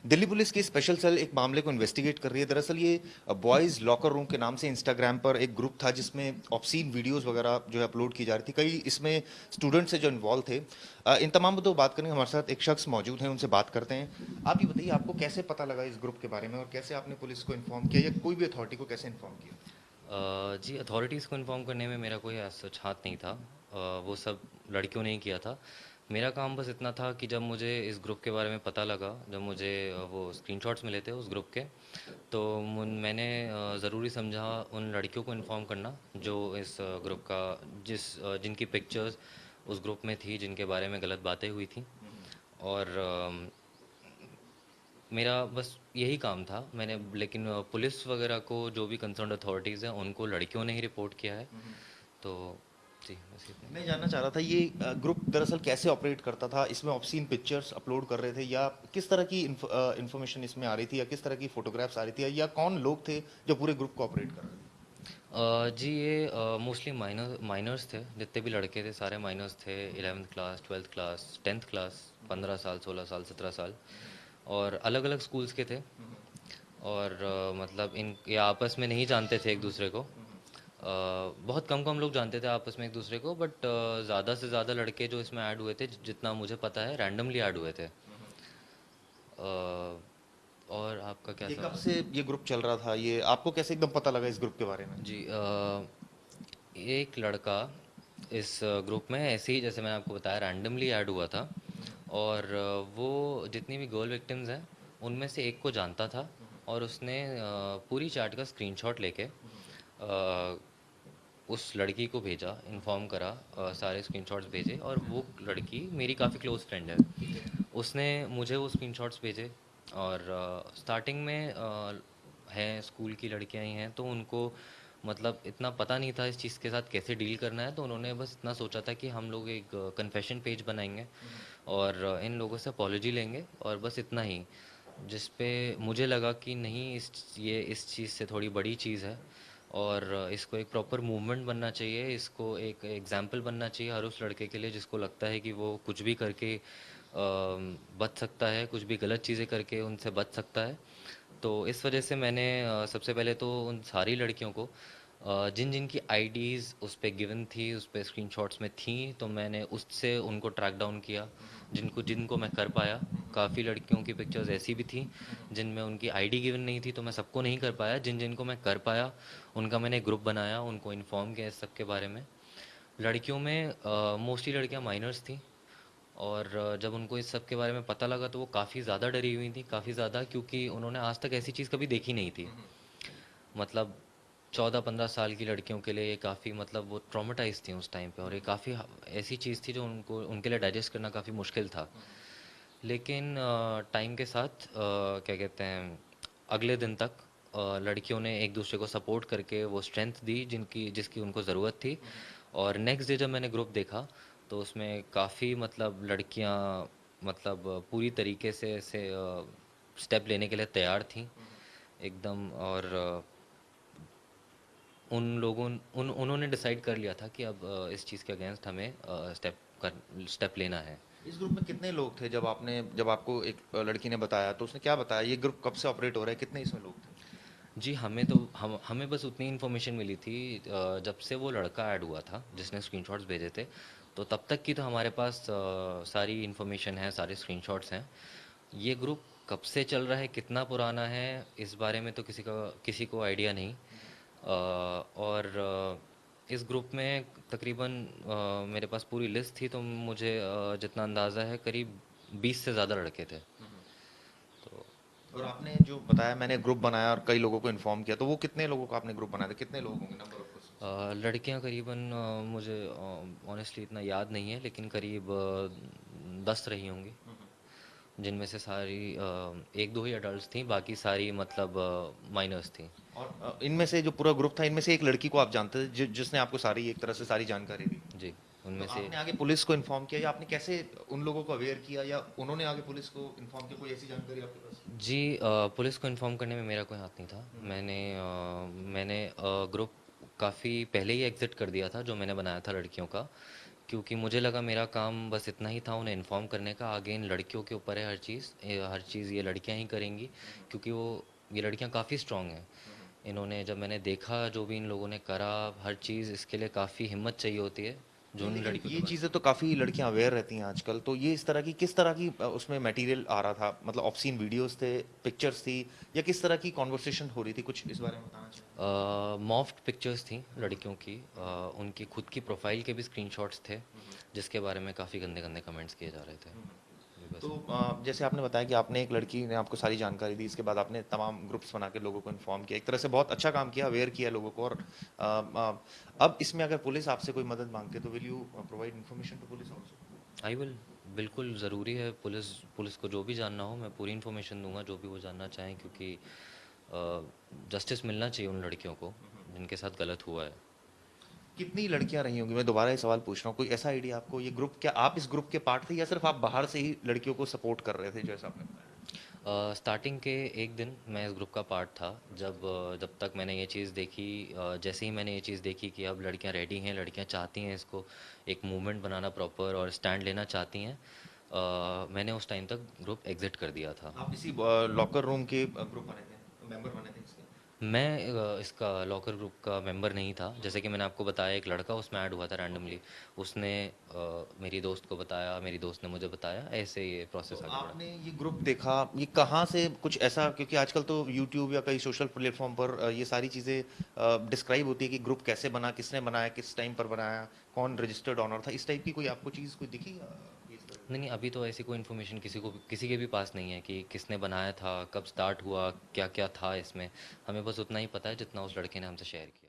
Delhi police की special cell एक मामले को इन्वेस्टिगेट कर रही है। दरअसल ये बॉयज़ लॉकर रूम के नाम से इंस्टाग्राम पर एक ग्रुप था जिसमें ऑब्सीन वीडियोस वगैरह जो है अपलोड की जा रही थी। कई इसमें स्टूडेंट्स से जो इन्वॉल्व थे। इन तमाम मुद्दों पर बात करने हमारे साथ एक शख्स मौजूद हैं, उनसे बात करते हैं। आप ये बताइए, आपको कैसे पता लगा इस ग्रुप के बारे में और कैसे आपने पुलिस को इन्फॉर्म किया या कोई भी अथॉरिटी को कैसे इन्फॉर्म किया? जी, अथॉरिटीज़ को इन्फॉर्म करने में मेरा कोई एज़ सच हाथ नहीं था। वो सब लड़कियों ने ही किया था। मेरा काम बस इतना था कि जब मुझे इस ग्रुप के बारे में पता लगा, जब मुझे वो स्क्रीनशॉट्स मिले थे उस ग्रुप के, तो मैंने ज़रूरी समझा उन लड़कियों को इन्फॉर्म करना जो इस ग्रुप का जिनकी पिक्चर्स उस ग्रुप में थी, जिनके बारे में गलत बातें हुई थी। और मेरा बस यही काम था। मैंने लेकिन पुलिस वगैरह को, जो भी कंसर्न्ड अथॉरिटीज़ हैं, उनको लड़कियों ने ही रिपोर्ट किया है। तो जी, बस इतना मैं ही। जानना चाह रहा था ये ग्रुप दरअसल कैसे ऑपरेट करता था, इसमें ऑब्सीन पिक्चर्स अपलोड कर रहे थे या किस तरह की इंफॉर्मेशन इसमें आ रही थी या किस तरह की फोटोग्राफ्स आ रही थी या कौन लोग थे जो पूरे ग्रुप को ऑपरेट कर रहे थे? जी, ये मोस्टली माइनर्स थे। जितने भी लड़के थे सारे माइनर्स थे। 11th class, 12th class, 10th class, 15 साल, 16 साल, 17 साल, और अलग अलग स्कूल्स के थे। और मतलब इन ये आपस में नहीं जानते थे एक दूसरे को। बहुत कम कम लोग जानते थे आपस में एक दूसरे को, बट ज़्यादा से ज़्यादा लड़के जो इसमें ऐड हुए थे, जितना मुझे पता है, रैंडमली ऐड हुए थे। और आपका क्या ये कब सवाल? से ये ग्रुप चल रहा था, ये आपको कैसे एकदम पता लगा इस ग्रुप के बारे में? जी, एक लड़का इस ग्रुप में ऐसे ही, जैसे मैंने आपको बताया, रैंडमली ऐड हुआ था। और वो जितनी भी गर्ल विक्टिम्स हैं, उनमें से एक को जानता था। और उसने पूरी चैट का स्क्रीनशॉट लेके उस लड़की को भेजा, इन्फॉर्म करा, सारे स्क्रीनशॉट्स भेजे। और वो लड़की मेरी काफ़ी क्लोज फ्रेंड है। उसने मुझे वो स्क्रीनशॉट्स भेजे। और स्टार्टिंग में हैं, स्कूल की लड़कियां ही हैं, तो उनको मतलब इतना पता नहीं था इस चीज़ के साथ कैसे डील करना है। तो उन्होंने बस इतना सोचा था कि हम लोग एक कन्फेशन पेज बनाएंगे और इन लोगों से अपॉलोजी लेंगे, और बस इतना ही। जिस पे मुझे लगा कि नहीं, इस चीज़ से थोड़ी बड़ी चीज़ है। और इसको एक प्रॉपर मूवमेंट बनना चाहिए, इसको एक एग्जाम्पल बनना चाहिए हर उस लड़के के लिए जिसको लगता है कि वो कुछ भी करके बच सकता है, कुछ भी गलत चीज़ें करके उनसे बच सकता है। तो इस वजह से मैंने सबसे पहले तो उन सारी लड़कियों को, जिन जिन की आईडीज़ उस पे गिवन थी, उस पे स्क्रीनशॉट्स में थी, तो मैंने उससे उनको ट्रैक डाउन किया, जिनको जिनको मैं कर पाया। काफ़ी लड़कियों की पिक्चर्स ऐसी भी थी जिनमें उनकी आईडी गिवन नहीं थी, तो मैं सबको नहीं कर पाया। जिन जिनको मैं कर पाया, उनका मैंने ग्रुप बनाया, उनको इन्फॉर्म किया इस सब के बारे में। लड़कियों में मोस्टली लड़कियां माइनर्स थी। और जब उनको इस सब के बारे में पता लगा तो वो काफ़ी ज़्यादा डरी हुई थी, काफ़ी ज़्यादा, क्योंकि उन्होंने आज तक ऐसी चीज़ कभी देखी नहीं थी। मतलब 14-15 साल की लड़कियों के लिए ये काफ़ी, मतलब वो ट्रॉमेटाइज थी उस टाइम पे, और ये काफ़ी ऐसी चीज़ थी जो उनको, उनके लिए डाइजेस्ट करना काफ़ी मुश्किल था। लेकिन टाइम के साथ, क्या कहते हैं, अगले दिन तक लड़कियों ने एक दूसरे को सपोर्ट करके वो स्ट्रेंथ दी जिनकी जिसकी उनको ज़रूरत थी। और नेक्स्ट डे जब मैंने ग्रुप देखा, तो उसमें काफ़ी, मतलब लड़कियां, मतलब पूरी तरीके से ऐसे स्टेप लेने के लिए तैयार थी एकदम। और उन्होंने डिसाइड कर लिया था कि अब इस चीज़ के अगेंस्ट हमें स्टेप लेना है। इस ग्रुप में कितने लोग थे जब आपको एक लड़की ने बताया तो उसने क्या बताया, ये ग्रुप कब से ऑपरेट हो रहा है, कितने इसमें लोग थे? जी, हमें बस उतनी इन्फॉर्मेशन मिली थी जब से वो लड़का ऐड हुआ था जिसने स्क्रीनशॉट्स भेजे थे। तो तब तक की तो हमारे पास सारी इन्फॉर्मेशन है, सारे स्क्रीनशॉट्स हैं। ये ग्रुप कब से चल रहा है, कितना पुराना है, इस बारे में तो किसी को आइडिया नहीं। और इस ग्रुप में तकरीबन, मेरे पास पूरी लिस्ट थी, तो मुझे जितना अंदाज़ा है, करीब 20 से ज़्यादा लड़के थे। तो और आपने जो बताया मैंने ग्रुप बनाया और कई लोगों को इन्फॉर्म किया, तो वो कितने लोगों का आपने ग्रुप बनाया था, कितने लोग होंगे, नंबर ऑफ पर्सन्स? लड़कियां करीबन, मुझे ऑनेस्टली इतना याद नहीं है, लेकिन करीब 10 रही होंगी, जिनमें से सारी एक दो ही अडल्ट थी, बाकी सारी मतलब माइनर्स थी। और इनमें से जो पूरा ग्रुप था, इनमें से एक लड़की को आप जानते थे जिसने आपको सारी एक तरह से सारी जानकारी दी? जी, तो उनमें से। आपने आगे पुलिस को इन्फॉर्म किया या आपने कैसे उन लोगों को अवेयर किया या उन्होंने आगे पुलिस को इन्फॉर्म किया, कोई ऐसी जानकारी आपके पास? जी, पुलिस को इन्फॉर्म करने में मेरा कोई हाथ नहीं था। मैंने ग्रुप काफ़ी पहले ही एग्ज़िट कर दिया था जो मैंने बनाया था लड़कियों का, क्योंकि मुझे लगा मेरा काम बस इतना ही था उन्हें इन्फॉर्म करने का। आगे इन लड़कियों के ऊपर है हर चीज़ ये लड़कियां ही करेंगी, क्योंकि ये लड़कियां काफ़ी स्ट्रांग हैं। इन्होंने जब मैंने देखा जो भी इन लोगों ने करा, हर चीज़ इसके लिए काफ़ी हिम्मत चाहिए होती है जो नहीं, उन लेकिन लड़कियों ये के पास चीज़ें तो काफ़ी लड़कियां अवेयर रहती हैं आजकल, तो ये इस तरह की किस तरह की उसमें मटेरियल आ रहा था, मतलब ऑब्ससीन वीडियोस थे, पिक्चर्स थी, या किस तरह की कॉन्वर्सेशन हो रही थी, कुछ इस बारे में बताना चाहिए। मॉफ्ड पिक्चर्स थी लड़कियों की। उनकी खुद की प्रोफाइल के भी स्क्रीनशॉट्स थे, जिसके बारे में काफ़ी गंदे गंदे कमेंट्स किए जा रहे थे। जी, तो बस। जैसे आपने बताया कि आपने एक लड़की ने आपको सारी जानकारी दी, इसके बाद आपने तमाम ग्रुप्स बना के लोगों को इन्फॉर्म किया, एक तरह से बहुत अच्छा काम किया, अवेयर किया लोगों को। और अब इसमें अगर पुलिस आपसे कोई मदद मांगती है तो will you provide information to police also? I will. बिल्कुल ज़रूरी है, पुलिस पुलिस को जो भी जानना हो मैं पूरी इन्फॉर्मेशन दूंगा, जो भी वो जानना चाहें, क्योंकि जस्टिस मिलना चाहिए उन लड़कियों को जिनके साथ गलत हुआ है। कितनी लड़कियां रही होंगी, मैं दोबारा ये सवाल पूछ रहा हूँ, कोई ऐसा आइडिया आपको? ये ग्रुप, क्या आप इस ग्रुप के पार्ट थे या सिर्फ आप बाहर से ही लड़कियों को सपोर्ट कर रहे थे, जैसा आपने बताया? स्टार्टिंग के एक दिन मैं इस ग्रुप का पार्ट था। जब तक मैंने ये चीज़ देखी, जैसे ही मैंने ये चीज़ देखी कि अब लड़कियां रेडी हैं, लड़कियां चाहती हैं इसको एक मूवमेंट बनाना प्रॉपर और स्टैंड लेना चाहती हैं, मैंने उस टाइम तक ग्रुप एग्जिट कर दिया था। आप इसी लॉकर रूम के ग्रुप बने थे, मेंबर बने थे इसके? मैं इसका लॉकर ग्रुप का मेंबर नहीं था। जैसे कि मैंने आपको बताया, एक लड़का उसमें ऐड हुआ था रैंडमली। उसने मेरी दोस्त को बताया, मेरी दोस्त ने मुझे बताया, ऐसे ये तो प्रोसेस आगे बढ़ा। आपने ये ग्रुप देखा, ये कहाँ से कुछ ऐसा, क्योंकि आजकल तो यूट्यूब या कई सोशल प्लेटफॉर्म पर ये सारी चीज़ें डिस्क्राइब होती है कि ग्रुप कैसे बना, किसने बनाया, किस टाइम पर बनाया, कौन रजिस्टर्ड ऑनर था, इस टाइप की कोई आपको चीज़ कोई दिखी इस तरह नहीं, नहीं, अभी तो ऐसी कोई इन्फॉर्मेशन किसी के भी पास नहीं है कि किसने बनाया था, कब स्टार्ट हुआ, क्या क्या था इसमें। हमें बस उतना ही पता है जितना उस लड़के ने हमसे शेयर किया।